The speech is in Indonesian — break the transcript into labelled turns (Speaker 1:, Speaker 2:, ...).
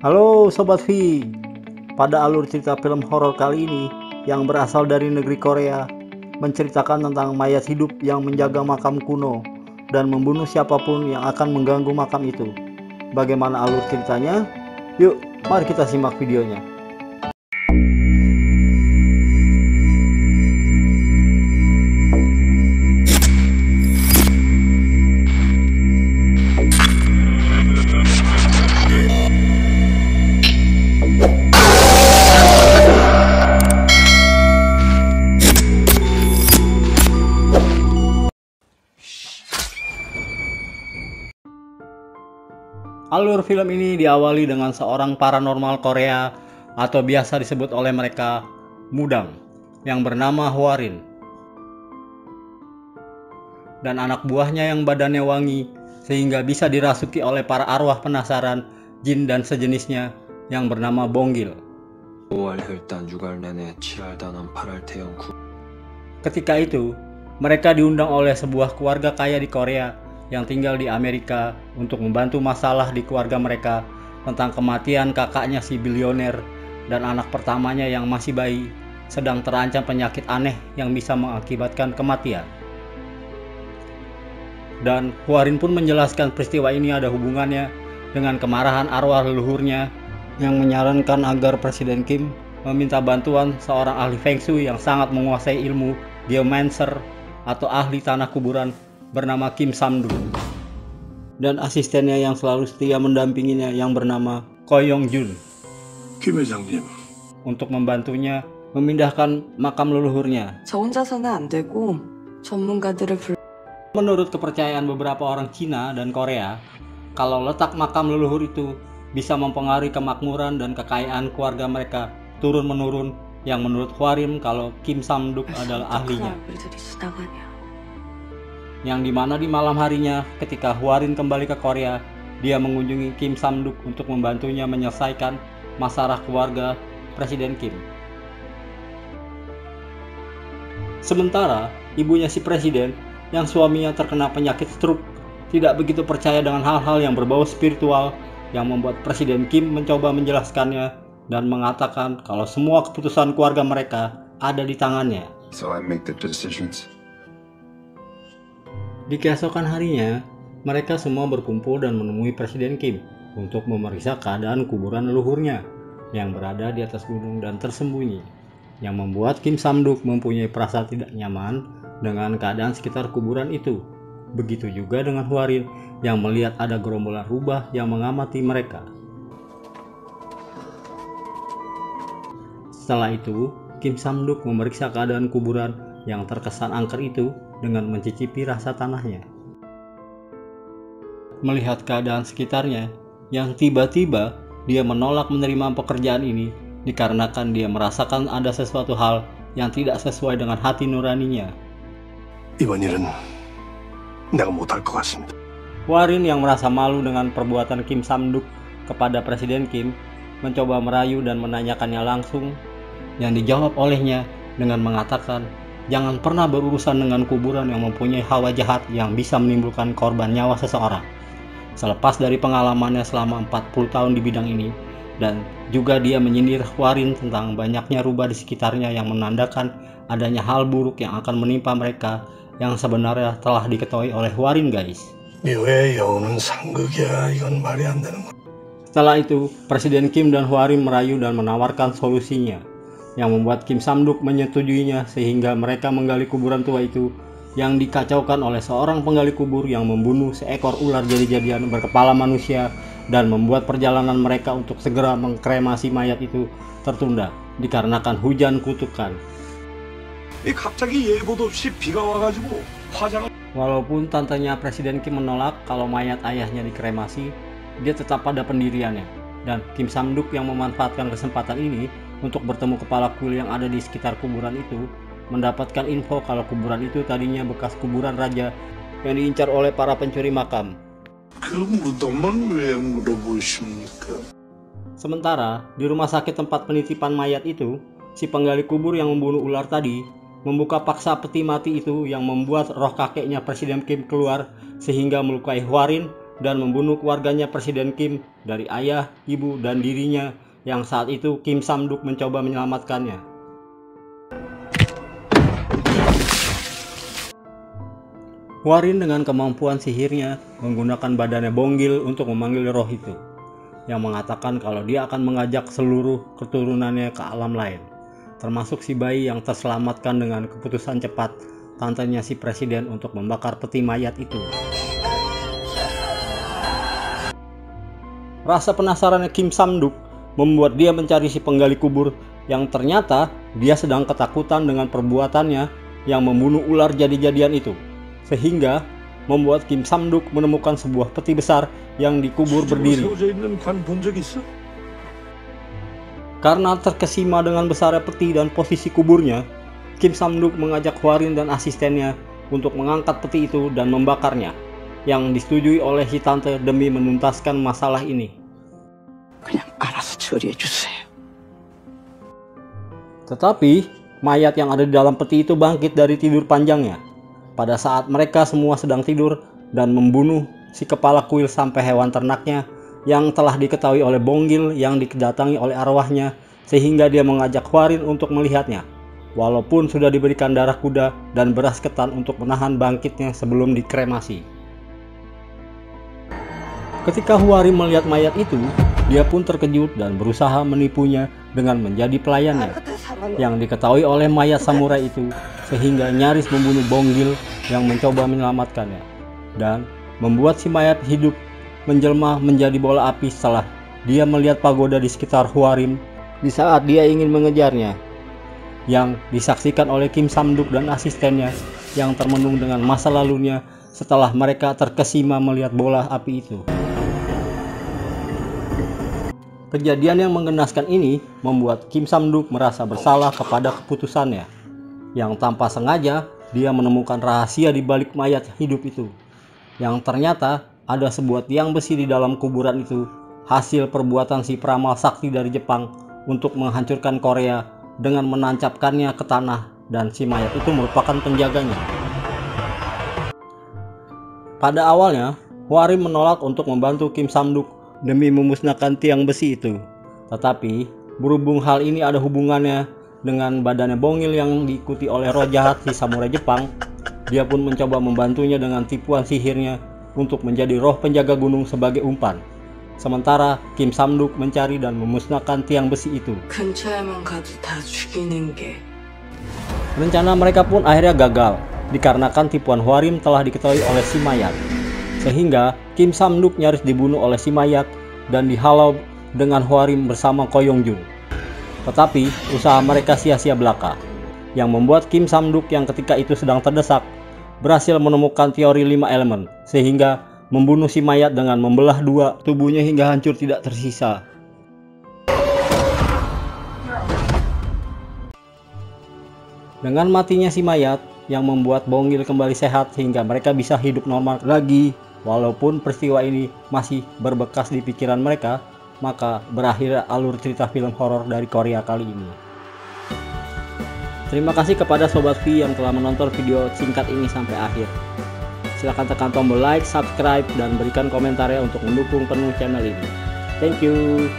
Speaker 1: Halo Sobat V, pada alur cerita film horor kali ini yang berasal dari negeri Korea menceritakan tentang mayat hidup yang menjaga makam kuno dan membunuh siapapun yang akan mengganggu makam itu. Bagaimana alur ceritanya? Yuk, mari kita simak videonya. Alur film ini diawali dengan seorang paranormal Korea atau biasa disebut oleh mereka Mudang yang bernama Hwarin dan anak buahnya yang badannya wangi sehingga bisa dirasuki oleh para arwah penasaran, jin dan sejenisnya yang bernama Bonggil. Ketika itu, mereka diundang oleh sebuah keluarga kaya di Korea yang tinggal di Amerika untuk membantu masalah di keluarga mereka tentang kematian kakaknya si bilioner dan anak pertamanya yang masih bayi sedang terancam penyakit aneh yang bisa mengakibatkan kematian. Dan Hwarin pun menjelaskan peristiwa ini ada hubungannya dengan kemarahan arwah leluhurnya yang menyarankan agar Presiden Kim meminta bantuan seorang ahli Feng Shui yang sangat menguasai ilmu geomancer atau ahli tanah kuburan bernama Kim Sam-duk dan asistennya yang selalu setia mendampinginya yang bernama Ko Yong-jun
Speaker 2: Kim 회장님
Speaker 1: untuk membantunya memindahkan makam leluhurnya.
Speaker 3: 저 혼자서는 안 되고 전문가들을
Speaker 1: Menurut kepercayaan beberapa orang Cina dan Korea, kalau letak makam leluhur itu bisa mempengaruhi kemakmuran dan kekayaan keluarga mereka turun-menurun, yang menurut Hwarin kalau Kim Sam-duk adalah ahlinya. Yang dimana di malam harinya ketika Hwarin kembali ke Korea, dia mengunjungi Kim Sam-duk untuk membantunya menyelesaikan masalah keluarga Presiden Kim. Sementara ibunya si presiden yang suaminya terkena penyakit stroke tidak begitu percaya dengan hal-hal yang berbau spiritual, yang membuat Presiden Kim mencoba menjelaskannya dan mengatakan kalau semua keputusan keluarga mereka ada di tangannya.
Speaker 2: So I make the decisions.
Speaker 1: Di keesokan harinya, mereka semua berkumpul dan menemui Presiden Kim untuk memeriksa keadaan kuburan leluhurnya yang berada di atas gunung dan tersembunyi, yang membuat Kim Sam-duk mempunyai perasaan tidak nyaman dengan keadaan sekitar kuburan itu. Begitu juga dengan Hwarin yang melihat ada gerombolan rubah yang mengamati mereka. Setelah itu, Kim Sam-duk memeriksa keadaan kuburan yang terkesan angker itu dengan mencicipi rasa tanahnya. Melihat keadaan sekitarnya, yang tiba-tiba dia menolak menerima pekerjaan ini dikarenakan dia merasakan ada sesuatu hal yang tidak sesuai dengan hati nuraninya.
Speaker 2: 이번 일은 내가 못할 것 같습니다.
Speaker 1: Hwarin yang merasa malu dengan perbuatan Kim Sam-duk kepada Presiden Kim mencoba merayu dan menanyakannya langsung, yang dijawab olehnya dengan mengatakan jangan pernah berurusan dengan kuburan yang mempunyai hawa jahat yang bisa menimbulkan korban nyawa seseorang. Selepas dari pengalamannya selama 40 tahun di bidang ini, dan juga dia menyindir Hwarin tentang banyaknya rubah di sekitarnya yang menandakan adanya hal buruk yang akan menimpa mereka yang sebenarnya telah diketahui oleh Hwarin, guys.
Speaker 2: 묘의 여우는 상극이야. 이건 말이 안 되는 거야.
Speaker 1: Setelah itu, Presiden Kim dan Hwarin merayu dan menawarkan solusinya, yang membuat Kim Sam-duk menyetujuinya sehingga mereka menggali kuburan tua itu yang dikacaukan oleh seorang penggali kubur yang membunuh seekor ular jadi-jadian berkepala manusia dan membuat perjalanan mereka untuk segera mengkremasi mayat itu tertunda dikarenakan hujan kutukan.
Speaker 2: 갑자기 예고도 없이 비가 와가지고 화장을.
Speaker 1: Walaupun tantenya Presiden Kim menolak kalau mayat ayahnya dikremasi, dia tetap pada pendiriannya, dan Kim Sam-duk yang memanfaatkan kesempatan ini untuk bertemu kepala kuil yang ada di sekitar kuburan itu, mendapatkan info kalau kuburan itu tadinya bekas kuburan raja yang diincar oleh para pencuri makam.
Speaker 2: 그 무덤은 왜 물어보십니까?
Speaker 1: Sementara di rumah sakit tempat penitipan mayat itu, si penggali kubur yang membunuh ular tadi membuka paksa peti mati itu yang membuat roh kakeknya Presiden Kim keluar sehingga melukai Hwarin dan membunuh keluarganya Presiden Kim dari ayah, ibu, dan dirinya yang saat itu Kim Sam-duk mencoba menyelamatkannya. Hwarin dengan kemampuan sihirnya menggunakan badannya Bonggil untuk memanggil roh itu, yang mengatakan kalau dia akan mengajak seluruh keturunannya ke alam lain, termasuk si bayi yang terselamatkan dengan keputusan cepat tantenya si presiden untuk membakar peti mayat itu. Rasa penasarannya Kim Sam-duk membuat dia mencari si penggali kubur yang ternyata dia sedang ketakutan dengan perbuatannya yang membunuh ular jadi-jadian itu, sehingga membuat Kim Sam-duk menemukan sebuah peti besar yang dikubur berdiri. Karena terkesima dengan besarnya peti dan posisi kuburnya, Kim Sam-duk mengajak Hwarin dan asistennya untuk mengangkat peti itu dan membakarnya, yang disetujui oleh si tante demi menuntaskan masalah ini. Tetapi mayat yang ada di dalam peti itu bangkit dari tidur panjangnya pada saat mereka semua sedang tidur dan membunuh si kepala kuil sampai hewan ternaknya yang telah diketahui oleh Bonggil yang didatangi oleh arwahnya, sehingga dia mengajak Hwarin untuk melihatnya walaupun sudah diberikan darah kuda dan beras ketan untuk menahan bangkitnya sebelum dikremasi. Ketika Hwarin melihat mayat itu, dia pun terkejut dan berusaha menipunya dengan menjadi pelayannya yang diketahui oleh mayat samurai itu, sehingga nyaris membunuh Bonggil yang mencoba menyelamatkannya dan membuat si mayat hidup menjelma menjadi bola api setelah dia melihat pagoda di sekitar Hwarin di saat dia ingin mengejarnya, yang disaksikan oleh Kim Sam-duk dan asistennya yang termenung dengan masa lalunya setelah mereka terkesima melihat bola api itu. Kejadian yang menggenaskan ini membuat Kim Sam-duk merasa bersalah kepada keputusannya, yang tanpa sengaja dia menemukan rahasia di balik mayat hidup itu, yang ternyata ada sebuah tiang besi di dalam kuburan itu, hasil perbuatan si peramal sakti dari Jepang untuk menghancurkan Korea dengan menancapkannya ke tanah, dan si mayat itu merupakan penjaganya. Pada awalnya, Hwarin menolak untuk membantu Kim Sam-duk demi memusnahkan tiang besi itu. Tetapi berhubung hal ini ada hubungannya dengan badannya Bonggil yang diikuti oleh roh jahat si samurai Jepang, dia pun mencoba membantunya dengan tipuan sihirnya untuk menjadi roh penjaga gunung sebagai umpan. Sementara Kim Sam-duk mencari dan memusnahkan tiang besi itu. Rencana mereka pun akhirnya gagal dikarenakan tipuan Hwarin telah diketahui oleh si mayat, sehingga Kim Sam-duk nyaris dibunuh oleh si mayat dan dihalau dengan Hwarin bersama Ko Yong-jun. Tetapi usaha mereka sia-sia belaka, yang membuat Kim Sam-duk yang ketika itu sedang terdesak berhasil menemukan teori 5 elemen, sehingga membunuh si mayat dengan membelah dua tubuhnya hingga hancur tidak tersisa. Dengan matinya si mayat yang membuat Bonggil kembali sehat hingga mereka bisa hidup normal lagi, walaupun peristiwa ini masih berbekas di pikiran mereka, maka berakhir alur cerita film horor dari Korea kali ini. Terima kasih kepada Sobat V yang telah menonton video singkat ini sampai akhir. Silahkan tekan tombol like, subscribe, dan berikan komentarnya untuk mendukung penuh channel ini. Thank you.